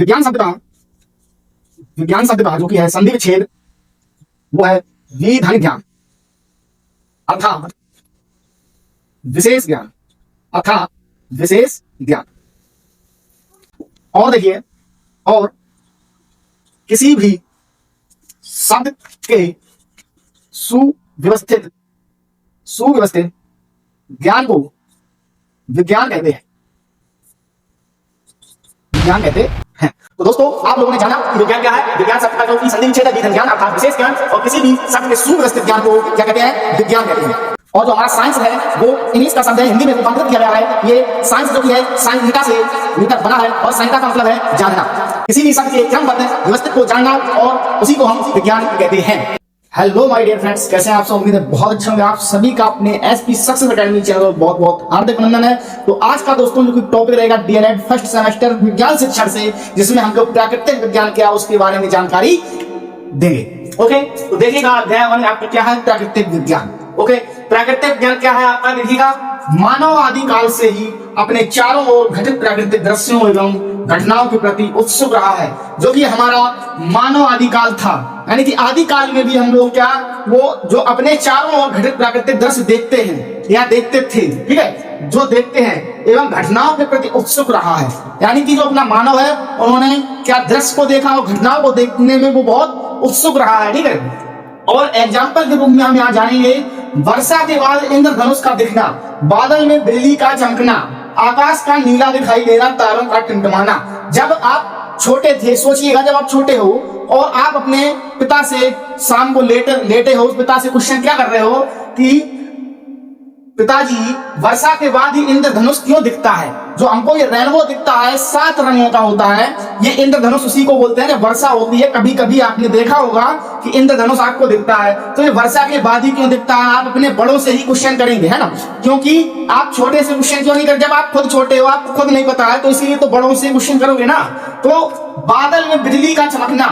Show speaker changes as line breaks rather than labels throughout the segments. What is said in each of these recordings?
विज्ञान शब्द का जो कि है संधि विच्छेद, वो है विधन ज्ञान अर्थात विशेष ज्ञान अर्थात विशेष ज्ञान। और देखिए, और किसी भी शब्द के सुव्यवस्थित ज्ञान को विज्ञान कहते हैं। तो दोस्तों, आप लोगों ने जाना कि विज्ञान क्या है। विज्ञान शब्द का जो कि संधि विच्छेद है, विधन ज्ञान अर्थात विशेष ज्ञान, और किसी भी शब्द के सुव्यवस्थित ज्ञान को क्या कहते हैं, विज्ञान कहते हैं। और जो हमारा साइंस है वो इंग्लिश का शब्द है, हिंदी में रूपांतरित किया गया है। ये साइंस जो कि है साइंटिका से मिलकर बना है, और साइंटिका का मतलब है जानना, किसी भी शब्द के क्रमबद्ध व्यवस्थित को जानना, और उसी को हम विज्ञान कहते हैं। हेलो माय डियर फ्रेंड्स, कैसे हैं आप सब? उम्मीद है बहुत अच्छे होंगे। आप सभी का अपने एसपी सक्सेस एकेडमी चैनल पर बहुत बहुत हार्दिक अभिनंदन है। तो आज का दोस्तों जो टॉपिक रहेगा डीएलएड फर्स्ट सेमेस्टर विज्ञान शिक्षण से, जिसमें हम लोग प्राकृतिक विज्ञान क्या उसके बारे में जानकारी देंगे। ओके, तो देखिएगा अध्याय 1 आपका क्या है, प्राकृतिक विज्ञान। ओके, प्राकृतिक विज्ञान क्या है आपका, देखिएगा मानव आदि काल से ही अपने चारों ओर घटित प्राकृतिक दृश्यों एवं घटनाओं के प्रति उत्सुक रहा है। जो कि हमारा मानव आदिकाल था, यानी कि आदिकाल में भी हम लोग क्या, वो जो अपने चारों ओर घटित प्राकृतिक दृश्य देखते हैं या देखते थे, ठीक है, जो देखते हैं एवं घटनाओं के प्रति उत्सुक रहा है। यानी कि जो अपना मानव है, उन्होंने क्या दृश्य को देखा और घटनाओं को देखने में वो बहुत उत्सुक रहा है, ठीक है। और एग्जाम्पल के रूप में हम यहाँ जानेंगे, वर्षा के बाद इंद्रधनुष का दिखना, बादल में बिजली का चमकना, आकाश का नीला दिखाई देना, तारों का टिमटिमाना। जब आप छोटे थे, सोचिएगा जब आप छोटे हो और आप अपने पिता से शाम को लेटे हो, पिता से क्वेश्चन क्या कर रहे हो कि पिताजी वर्षा के बाद ही इंद्रधनुष क्यों दिखता है? जो हमको ये रेनबो दिखता है 7 रंगों का होता है, ये इंद्रधनुष उसी को बोलते हैं। जब वर्षा होती है, कभी कभी आपने देखा होगा कि इंद्रधनुष आपको दिखता है, तो ये वर्षा के बाद ही क्यों दिखता है? आप अपने बड़ों से ही क्वेश्चन करेंगे, है ना, क्योंकि आप छोटे से क्वेश्चन क्यों नहीं कर, जब आप खुद छोटे हो, आपको खुद नहीं पता है, तो इसीलिए तो बड़ों से क्वेश्चन करोगे ना। तो बादल में बिजली का चमकना,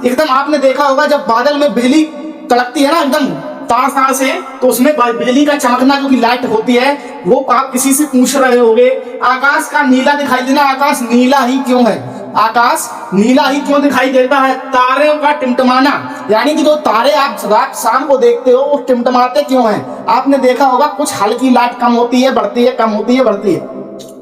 एकदम आपने देखा होगा जब बादल में बिजली तड़कती है ना, एकदम तार से, तो उसमें बिजली का चमकना जो कि लाइट होती है, वो आप किसी से पूछ रहे होगे। आकाश का नीला दिखाई देना, आकाश नीला ही क्यों है, आकाश नीला ही क्यों दिखाई देता है? तारों का टिमटिमाना, यानी कि जो तारे आप रात शाम को देखते हो वो टिमटिमाते क्यों हैं? आपने देखा होगा कुछ हल्की लाइट कम होती है, बढ़ती है, कम होती है, बढ़ती है।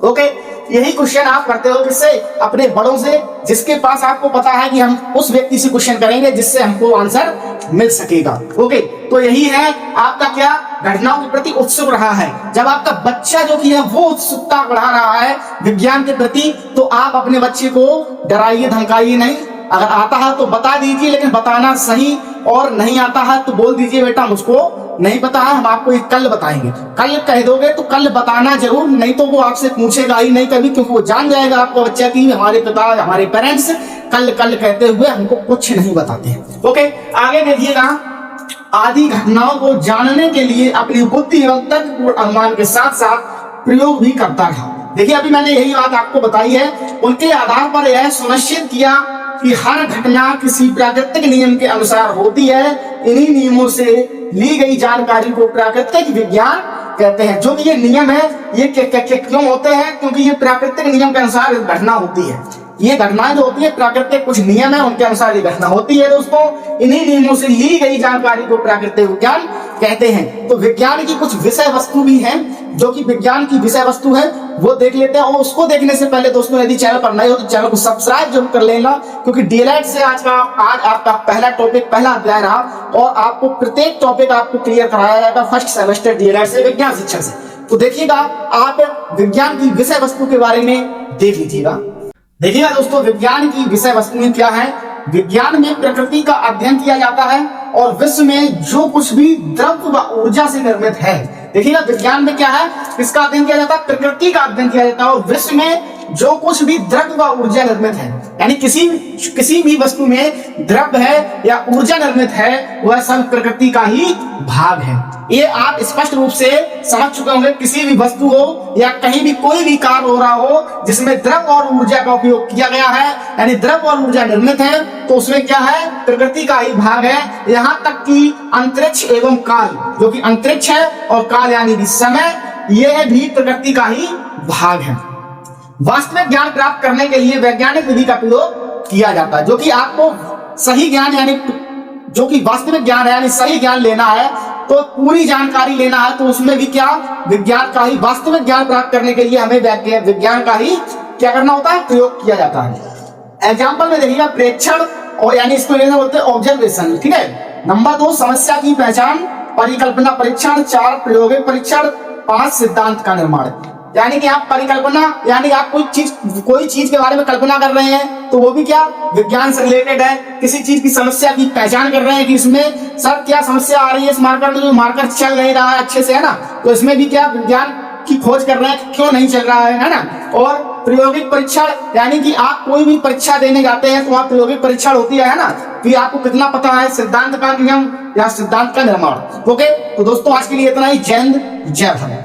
ओके, यही क्वेश्चन आप करते हो किससे? अपने बड़ों से, जिसके पास आपको पता है कि हम उस व्यक्ति से क्वेश्चन करेंगे जिससे हमको आंसर मिल सकेगा। ओके, तो यही है आपका क्या, घटनाओं के प्रति उत्सुक रहा है। जब आपका बच्चा जो कि है वो उत्सुकता बढ़ा रहा है विज्ञान के प्रति, तो आप अपने बच्चे को डराइए धमकाइए नहीं। अगर आता है तो बता दीजिए, लेकिन बताना सही, और नहीं आता है तो बोल दीजिए बेटा मुझको नहीं पता है, हम आपको कल बताएंगे। कल कह दोगे तो कल बताना जरूर, नहीं तो वो आपसे पूछेगा ही नहीं कभी, क्योंकि वो जान जाएगा आपका बच्चा कि हमारे पिता, हमारे पेरेंट्स कल कल कहते हुए हमको कुछ नहीं बताते। ओके, आगे देखिएगा, आदि घटनाओं को जानने के लिए अपनी बुद्धि एवं तर्कपूर्ण अनुमान के साथ साथ प्रयोग भी करता था। देखिए, अभी मैंने यही बात आपको बताई है। उनके आधार पर यह सुनिश्चित किया कि हर घटना किसी प्राकृतिक नियम के अनुसार होती है। इन्हीं नियमों से ली गई जानकारी को प्राकृतिक विज्ञान कहते हैं। जो कि ये नियम है, ये क्यों होते हैं? क्योंकि ये प्राकृतिक नियम के अनुसार घटना होती है। ये घटनाएं जो होती है, प्राकृतिक कुछ नियम है, उनके अनुसार ये घटना होती है दोस्तों। इन्हीं नियमों से ली गई जानकारी को प्राकृतिक विज्ञान कहते हैं। तो विज्ञान की कुछ विषय वस्तु भी हैं, जो कि विज्ञान की विषय वस्तु है, वो देख लेते हैं। और उसको देखने से पहले दोस्तों, यदि चैनल पर नए हो तो चैनल को सब्सक्राइब जरूर कर लेना, क्योंकि डीएलएड से आज आपका पहला टॉपिक, पहला अध्याय रहा, और आपको प्रत्येक टॉपिक आपको क्लियर कराया जाएगा फर्स्ट सेमेस्टर डीएलएड से, विज्ञान शिक्षण से। तो देखिएगा, आप विज्ञान की विषय वस्तु के बारे में देख लीजिएगा। देखिएगा दोस्तों, विज्ञान की विषय वस्तुएं क्या है। विज्ञान में प्रकृति का अध्ययन किया जाता है और विश्व में जो कुछ भी द्रव्य व ऊर्जा से निर्मित है। देखिएगा, विज्ञान में क्या है, किसका अध्ययन किया जाता है? प्रकृति का अध्ययन किया जाता है। और विश्व में जो कुछ भी द्रव्य व ऊर्जा निर्मित है, यानी किसी भी वस्तु में द्रव्य है या ऊर्जा निर्मित है, वह सब प्रकृति का ही भाग है। ये आप स्पष्ट रूप से समझ चुके होंगे। किसी भी वस्तु हो या कहीं भी कोई भी कार्य हो रहा हो जिसमें द्रव्य और ऊर्जा का उपयोग किया गया है, यानी द्रव्य और ऊर्जा निर्मित है, तो उसमें क्या है, प्रकृति का ही भाग है। यहाँ तक कि अंतरिक्ष एवं काल, जो कि अंतरिक्ष है, और काल यानी कि समय, यह भी प्रकृति का ही भाग है। वास्तविक ज्ञान प्राप्त करने के लिए वैज्ञानिक विधि का प्रयोग किया जाता है, जो कि आपको सही ज्ञान यानी जो कि वास्तविक ज्ञान है यानी सही ज्ञान लेना है, तो पूरी जानकारी लेना है, तो उसमें भी क्या विज्ञान का ही वास्तविक ज्ञान प्राप्त करने के लिए हमें विज्ञान का ही क्या करना होता है, प्रयोग किया जाता है। एग्जाम्पल में देखिएगा प्रेक्षण और यानी इसको बोलते हैं ऑब्जर्वेशन, ठीक है। नंबर 2 समस्या की पहचान, परिकल्पना परीक्षण, 4 प्रायोगिक परीक्षण, 5 सिद्धांत का निर्माण। यानी कि आप परिकल्पना यानी आप कोई चीज के बारे में कल्पना कर रहे हैं, तो वो भी क्या विज्ञान से रिलेटेड है। किसी चीज की समस्या की पहचान कर रहे हैं कि इसमें सर क्या समस्या आ रही है, इस मार्कर में जो मार्कर चल नहीं रहा है अच्छे से, है ना, तो इसमें भी क्या विज्ञान की खोज कर रहे हैं क्यों नहीं चल रहा है ना। और प्रायोगिक परीक्षण यानी कि आप कोई भी परीक्षा देने जाते हैं तो आप प्रायोगिक परीक्षण होती है ना, कि आपको कितना पता है सिद्धांत का नियम या सिद्धांत का निर्माण। ओके, तो दोस्तों आज के लिए इतना ही। जय हिंद, जय भारत।